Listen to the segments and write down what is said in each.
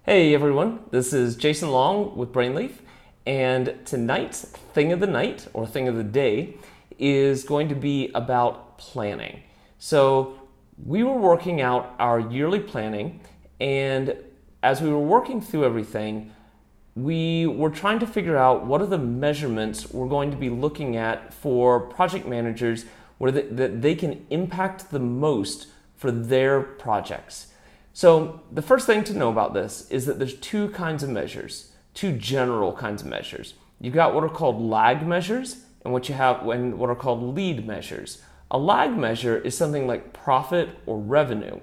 Hey everyone, this is Jason Long with Brainleaf, and tonight's thing of the night, or thing of the day, is going to be about planning. So we were working out our yearly planning, and as we were working through everything, we were trying to figure out what are the measurements we're going to be looking at for project managers that they can impact the most for their projects. So the first thing to know about this is that there's two kinds of measures, two general kinds of measures. You've got what are called lag measures and what are called lead measures. A lag measure is something like profit or revenue.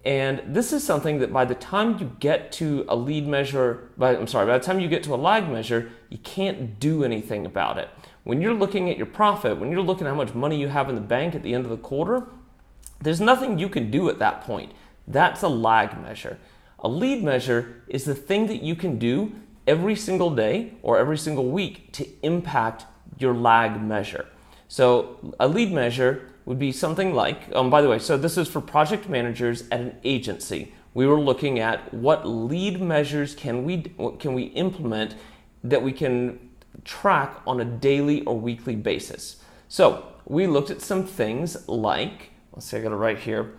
And this is something that by the time you get to a by the time you get to a lag measure, you can't do anything about it. When you're looking at your profit, when you're looking at how much money you have in the bank at the end of the quarter, there's nothing you can do at that point. That's a lag measure. A lead measure is the thing that you can do every single day or every single week to impact your lag measure. So a lead measure would be something like, by the way, so this is for project managers at an agency. We were looking at what lead measures can we implement that we can track on a daily or weekly basis. So we looked at some things like, let's see, I got it right here.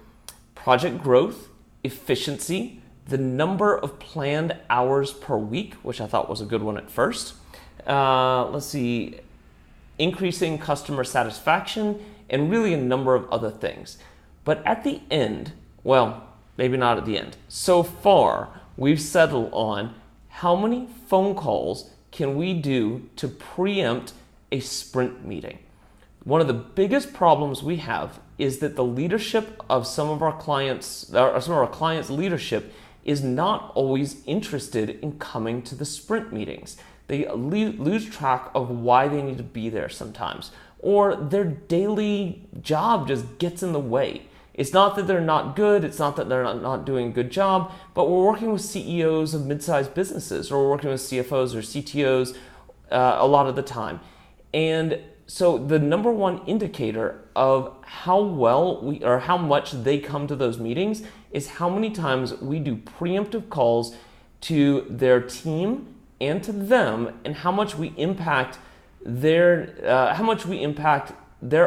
Project growth, efficiency, the number of planned hours per week, which I thought was a good one at first. Let's see, increasing customer satisfaction, and really a number of other things. But at the end, well, maybe not at the end. So far, we've settled on how many phone calls can we do to preempt a sprint meeting. One of the biggest problems we have is that the leadership of some of our clients' leadership is not always interested in coming to the sprint meetings. They lose track of why they need to be there sometimes, or their daily job just gets in the way. It's not that they're not good, it's not that they're not doing a good job, but we're working with CEOs of mid-sized businesses, or we're working with CFOs or CTOs a lot of the time. And so the number one indicator of how much they come to those meetings is how many times we do preemptive calls to their team and to them, and how much we impact their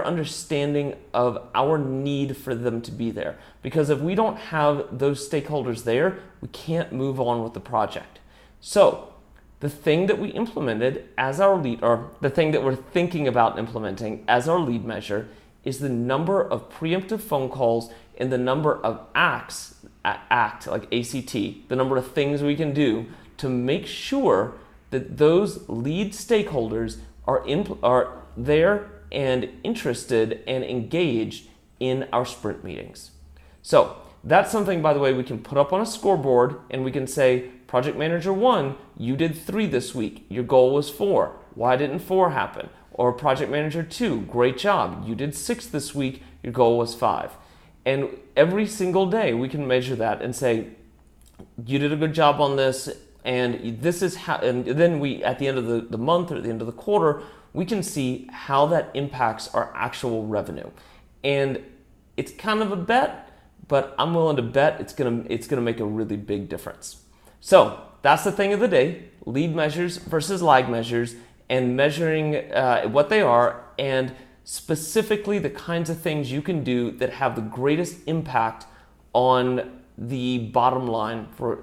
understanding of our need for them to be there. Because if we don't have those stakeholders there, we can't move on with the project. So the thing that we implemented as our lead, or the thing that we're thinking about implementing as our lead measure, is the number of preemptive phone calls and the number of acts, like ACT, the number of things we can do to make sure that those lead stakeholders are there and interested and engaged in our sprint meetings. So that's something, by the way, we can put up on a scoreboard, and we can say, Project Manager 1, you did 3 this week. Your goal was 4. Why didn't 4 happen? Or Project Manager 2, great job. You did 6 this week. Your goal was 5. And every single day we can measure that and say, you did a good job on this, and this is how, and then we, at the end of the month or at the end of the quarter, we can see how that impacts our actual revenue. And it's kind of a bet, but I'm willing to bet it's gonna make a really big difference. So that's the thing of the day: lead measures versus lag measures, and measuring what they are, and specifically the kinds of things you can do that have the greatest impact on the bottom line for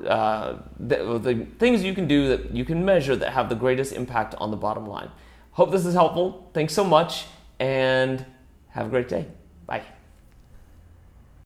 the things you can do that you can measure that have the greatest impact on the bottom line. Hope this is helpful. Thanks so much, and have a great day. Bye.